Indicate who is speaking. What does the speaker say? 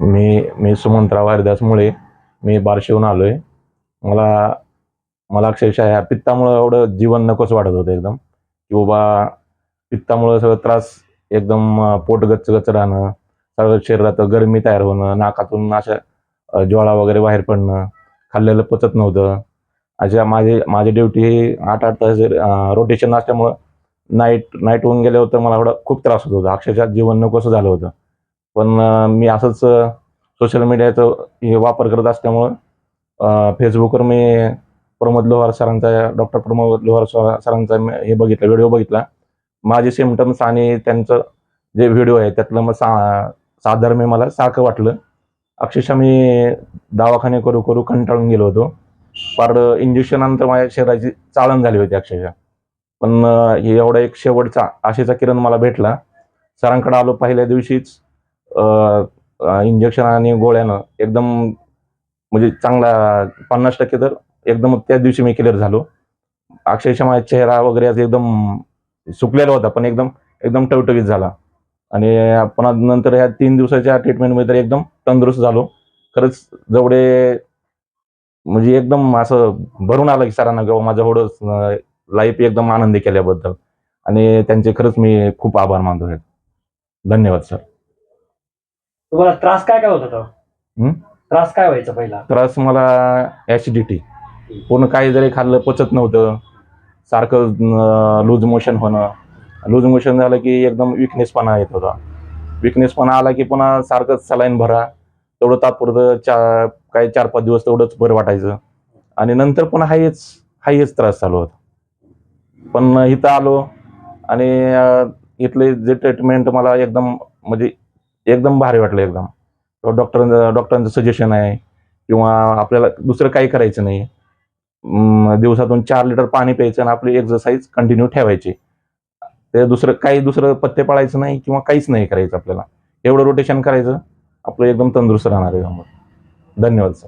Speaker 1: मी सुमंतराव हरिदास मुळे. मी बार्शीहून आलो आहे. मला मला अक्षरशः ह्या पित्तामुळं एवढं जीवन नकोच वाटत होतं एकदम, की बाबा पित्तामुळं सगळं त्रास एकदम पोट गच्च-गच्च राहणं, सगळं शरीरात गरमी तयार होणं, नाकातून अशा ज्वाळा वगैरे बाहेर पडणं, खाल्लेलं पचत नव्हतं. अशा माझी ड्युटी ही 8-8 तास रोटेशन असल्यामुळं नाईट होऊन गेल्यावर तर मला एवढा खूप त्रास होत होता. अक्षरशः जीवन नकोसं झालं होतं. पण मी असंच सोशल मीडियाचा हे वापर करत असल्यामुळं Facebookवर मी प्रमोद लोहार सरांचा, डॉक्टर प्रमोद लोहार सरांचा हे बघितला, व्हिडिओ बघितला. माझे सिम्प्टम्स आणि त्यांचं जे व्हिडिओ आहे त्यातलं मग साधर्म्य मला सारखं वाटलं. अक्षरशः मी दवाखाने करू कंटाळून गेलो होतो. फार इंजेक्शननंतर माझ्या शरीराची चाळण झाली होती अक्षरशः. पण हे एवढा एक शेवटचा आशेचा किरण मला भेटला. सरांकडे आलो पहिल्या दिवशीच इंजेक्शन आणि गोळ्यानं एकदम म्हणजे चांगला 50% तर एकदम त्याच दिवशी मी क्लिअर झालो. अक्षरशः माझा चेहरा वगैरे असं एकदम सुकलेला होता, पण एकदम एकदम टवटवीत झाला. आणि पुन्हा नंतर ह्या 3 दिवसाच्या ट्रीटमेंटमध्ये तर एकदम तंदुरुस्त झालो. खरंच जेवढे म्हणजे एकदम असं भरून आलं की सरांना किंवा माझं एवढं लाईफ एकदम आनंदी केल्याबद्दल. आणि त्यांचे खरंच मी खूप आभार मानतो. धन्यवाद सर.
Speaker 2: तुम्हाला त्रास काय काय होत होता? त्रास काय व्हायचा पहिला?
Speaker 1: त्रास मला ॲसिडिटी. पूर्ण काही जरी खाल्लं पचत नव्हतं. सारखं लूज मोशन होणं. लूज मोशन झालं की एकदम विकनेसपणा येत होता. विकनेसपणा आला की पुन्हा सारखं सलाईन भरा. तेवढं तात्पुरतं काही 4-5 दिवस तेवढंच बरं वाटायचं. आणि नंतर पुन्हा हाच त्रास चालू होता. पण इथं आलो आणि इथले जे ट्रीटमेंट मला एकदम म्हणजे एकदम भारी वाटलं एकदम. डॉक्टरांचं सजेशन आहे किंवा आपल्याला दुसरं काही करायचं नाही. दिवसातून 4 लिटर पाणी प्यायचं आणि आपली एक्सरसाइज कंटिन्यू ठेवायची. ते दुसरं पथ्य पाळायचं नाही किंवा काहीच नाही करायचं आपल्याला. एवढं रोटेशन करायचं, आपलं एकदम तंदुरुस्त राहणार आहे. धन्यवाद सर.